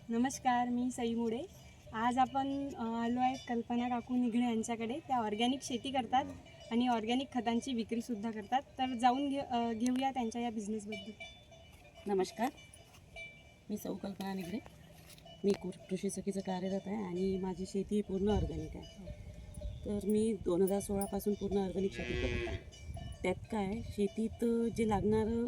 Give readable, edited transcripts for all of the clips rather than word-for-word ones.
नमस्कार, मी सई मुडे. आज आपण आलो आहे कल्पना काकू निघणे यांच्याकडे. त्या ऑर्गॅनिक शेती करतात आणि ऑर्गॅनिक खतांची विक्रीसुद्धा करतात. तर जाऊन घेऊया त्यांच्या या बिझनेसबद्दल. नमस्कार, मी सौ कल्पना निगडे. मी कृषी सखीचं कार्यरत आहे आणि माझी शेती पूर्ण ऑर्गॅनिक आहे. तर मी 2016पासून पूर्ण ऑर्गॅनिक शेती करत आहे. त्यात काय शेतीत जे लागणारं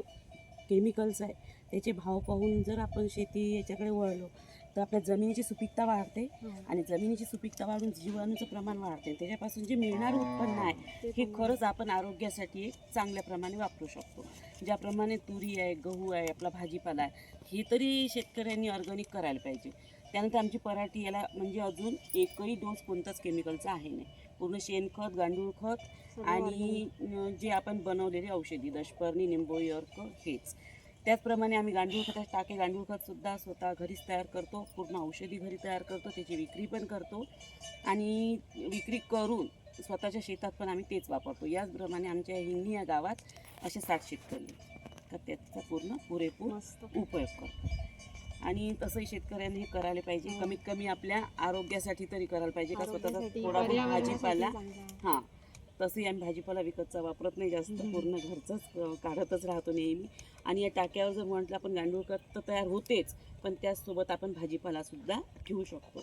केमिकल्स आहे त्याचे भाव पाहून जर आपण शेती याच्याकडे वळलो तर आपल्या जमिनीची सुपीकता वाढते आणि जमिनीची सुपीकता वाढून जीवाणूचं प्रमाण वाढते. त्याच्यापासून जे मिळणारं उत्पन्न आहे हे खरंच आपण आरोग्यासाठी एक चांगल्या प्रमाणे वापरू शकतो. ज्याप्रमाणे तुरी आहे, गहू आहे, आपला भाजीपाला आहे, हे तरी शेतकऱ्यांनी ऑर्गॅनिक करायला पाहिजे. त्यानंतर आमची पराठी याला म्हणजे अजून एकही डोस कोणताच केमिकलचा आहे नाही. पूर्ण शेणखत, गांडूळ खत आणि जे आपण बनवलेले औषधी दशपर्णी, निंबोळी अर्क हेच. त्याचप्रमाणे आम्ही गांडूळ खताचे टाके, गांडूळ खतसुद्धा स्वतः घरीच तयार करतो. पूर्ण औषधी घरी तयार करतो, त्याची विक्री पण करतो आणि विक्री करून स्वतःच्या शेतात पण आम्ही तेच वापरतो. याचप्रमाणे आमच्या हिंगणी या गावात असे 60 शेतकरी तर त्याचा पूर्ण पुरेपूर उपयोग करतो. आणि तसंही शेतकऱ्यांनी हे करायला पाहिजे. कमीत कमी आपल्या आरोग्यासाठी तरी करायला पाहिजे का स्वतःचा थोडा भाजीपाला. हां, तसंही आम्ही भाजीपाला विकतचा वापरत नाही जास्त, पूर्ण घरचंच काढतच राहतो नेहमी. आणि या टाक्यावर जर म्हटलं आपण गांडूळ खत तर तयार होतेच, पण त्याचसोबत आपण भाजीपालासुद्धा ठेवू शकतो.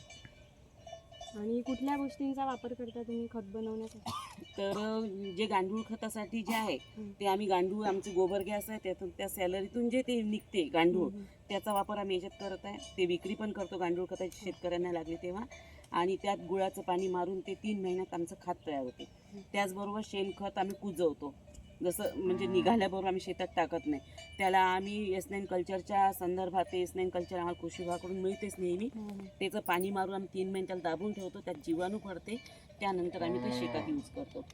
आणि कुठल्या गोष्टींचा वापर करता तुम्ही खत बनवण्यासाठी? तर जे गांडूळ खतासाठी जे आहे ते आम्ही गांडूळ, आमचे गोबर गॅस आहे त्यातून त्या सॅलरीतून जे ते निघते गांडूळ त्याचा वापर आम्ही याच्यात करत आहे. ते विक्री पण करतो गांडूळ खताची शेतकऱ्यांना लागली तेव्हा. आणि त्यात गुळाचं पाणी मारून ते 3 महिन्यात आमचं खत तयार होते. त्याचबरोबर शेणखत आम्ही कुजवतो. जसं म्हणजे निघाल्याबरोबर आम्ही शेतात टाकत नाही. त्याला आम्ही S9 कल्चरच्या संदर्भात, ते S9 कल्चर आम्हाला कृषी विभागाकडून मिळतेच नेहमी. त्याचं पाणी मारून आम्ही 3 महिने त्याला दाबून ठेवतो. त्यात जीवाणू पडते. त्यानंतर आम्ही ते शेतात यूज करतो.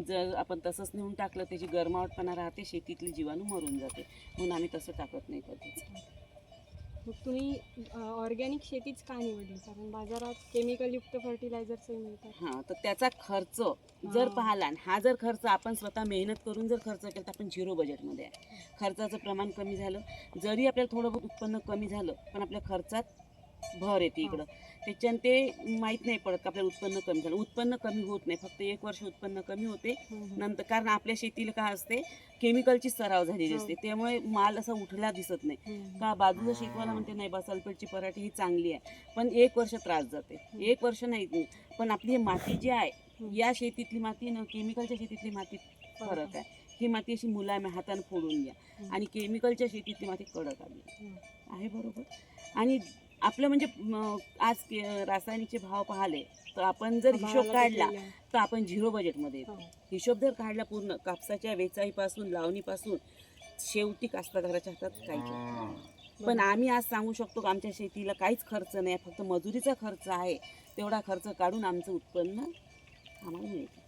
जर आपण तसंच नेऊन टाकलं त्याची गरमावटपणा राहते, शेतीतली जीवाणू मरून जाते. म्हणून आम्ही तसं टाकत नाही कधीच. मग तुम्ही ऑर्गॅनिक शेतीच का निवडली? कारण बाजारात केमिकलयुक्त फर्टिलायझर्सही मिळतात. हां, तर त्याचा खर्च जर पाहिला, हा जर खर्च आपण स्वतः मेहनत करून जर खर्च केला तर आपण 0 बजेटमध्ये आहे. खर्चाचं प्रमाण कमी झालं, जरी आपल्याला थोडं बहुत उत्पन्न कमी झालं पण आपल्या खर्चात भर येते इकडं. त्याच्यानं ते माहीत नाही पडत का आपल्याला उत्पन्न कमी झालं. उत्पन्न कमी होत नाही, फक्त 1 वर्ष उत्पन्न कमी होते नंतर. कारण आपल्या शेतीला काय असते, केमिकलची सराव झालेली असते, त्यामुळे माल असा उठला दिसत नाही. का बाजूला शेतवाला म्हणते नाही बा सल्फेटची पराठी ही चांगली आहे, पण 1 वर्ष त्रास जाते. 1 वर्ष नाही, पण आपली ही माती जी आहे या शेतीतली माती न केमिकलच्या शेतीतली माती फरक आहे. ही माती अशी मुलायम आहे, हाताने फोडून घ्या. आणि केमिकलच्या शेतीतली माती कडक आली आहे. बरोबर. आणि आपलं म्हणजे आज रासायनिकचे भाव पाहिले तर आपण जर हिशोब काढला तर आपण 0 बजेटमध्ये येतो. हिशोब जर काढला पूर्ण कापसाच्या वेचाईपासून, लावणीपासून, शेवटी कास्तकाराच्या हातात काहीच नाही. पण आम्ही आज सांगू शकतो की आमच्या शेतीला काहीच खर्च नाही, फक्त मजुरीचा खर्च आहे. तेवढा खर्च काढून आमचं उत्पन्न आम्हाला मिळते.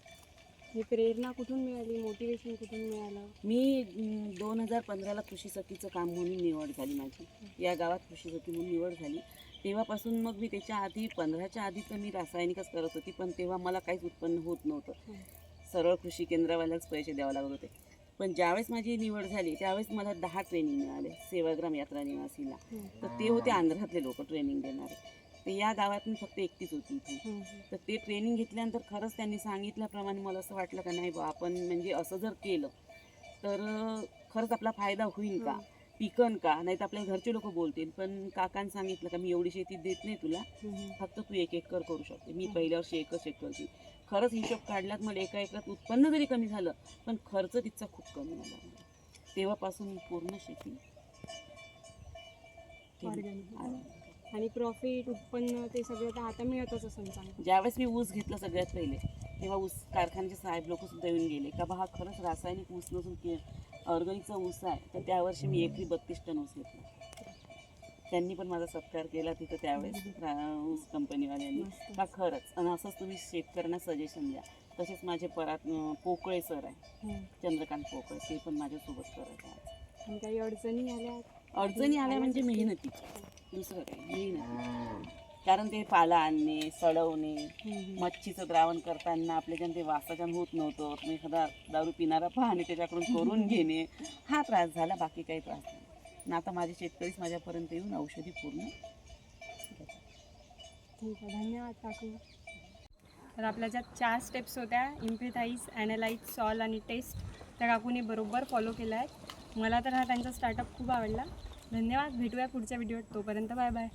ही प्रेरणा कुठून मिळाली, मोटिवेशन कुठून मिळालं? मी 2015ला कृषी सखीचं काम म्हणून निवड झाली माझी. या गावात कृषी सखी म्हणून निवड झाली. तेव्हापासून मग मी त्याच्या आधी 15च्या आधी तर मी रासायनिकच करत होती, पण तेव्हा मला काहीच उत्पन्न होत नव्हतं. सरळ कृषी केंद्रावाल्याच पैसे द्यावे लागत होते. पण ज्यावेळेस माझी निवड झाली त्यावेळेस मला 10 ट्रेनिंग मिळाले सेवाग्राम यात्रा निवासीला. तर ते होते आंध्रातले लोक ट्रेनिंग देणारे. तर या गावात मी फक्त एकटीच होती इथे. तर ते ट्रेनिंग घेतल्यानंतर खरंच त्यांनी सांगितल्याप्रमाणे मला असं वाटलं का नाही बा आपण म्हणजे असं जर केलं तर खरंच आपला फायदा होईल का, पिकन का, नाही तर आपल्या घरचे लोक बोलतील. पण काकांनी सांगितलं का मी एवढी शेती देत नाही तुला, फक्त तू 1 एकर करू शकते. मी पहिल्या वर्षी 1च एकरची. खरंच हिशोब काढल्यात मला 1 एकरात उत्पन्न जरी कमी झालं पण खर्च तिचा खूप कमी झाला. तेव्हापासून पूर्ण शेती आणि प्रॉफिट, उत्पन्न ते सगळं तर आता मिळतच असं चांगलं. ज्यावेळेस मी ऊस घेतला सगळ्यात पहिले तेव्हा ऊस कारखान्याचे साहेब लोक सुद्धा येऊन गेले का बा हा खरंच रासायनिक ऊस नसून ऑर्गॅनिकचा ऊस आहे. तर त्यावर्षी मी एकरी 32 टन ऊस घेतला. त्यांनी पण माझा सत्कार केला तिथं त्यावेळेस ऊस कंपनीवाल्यांनी का खरंच. आणि असंच तुम्ही शेतकऱ्यांना सजेशन द्या. तसेच माझे पोकळे सर आहे, चंद्रकांत पोकळे, ते पण माझ्यासोबत करत आहे. काही अडचणी आल्या? अडचणी आल्या म्हणजे मेहनती, दुसरं काही मेहनती. कारण ते पाला आणणे, सडवणे, मच्छीचं द्रावण करताना आपल्याच्यानं ते वासाच्यानं होत नव्हतं. तुम्ही एखादा दारू पिणारा पाहणे त्याच्याकडून करून घेणे, हा त्रास झाला, बाकी काही त्रास नाही. आणि आता माझे शेतकरीच माझ्यापर्यंत येऊन औषधी पूर्ण ठीक आहे, धन्यवाद काकू. तर आपल्या ज्या 4 स्टेप्स होत्या, इम्पेथाईज, ॲनालाइज, सॉल्व आणि टेस्ट, त्या काकूने बरोबर फॉलो केल्या आहेत. मला तर हा त्यांचा स्टार्टअप खूप आवडला. धन्यवाद. भेटूया पुढच्या व्हिडिओत. तोपर्यंत बाय बाय.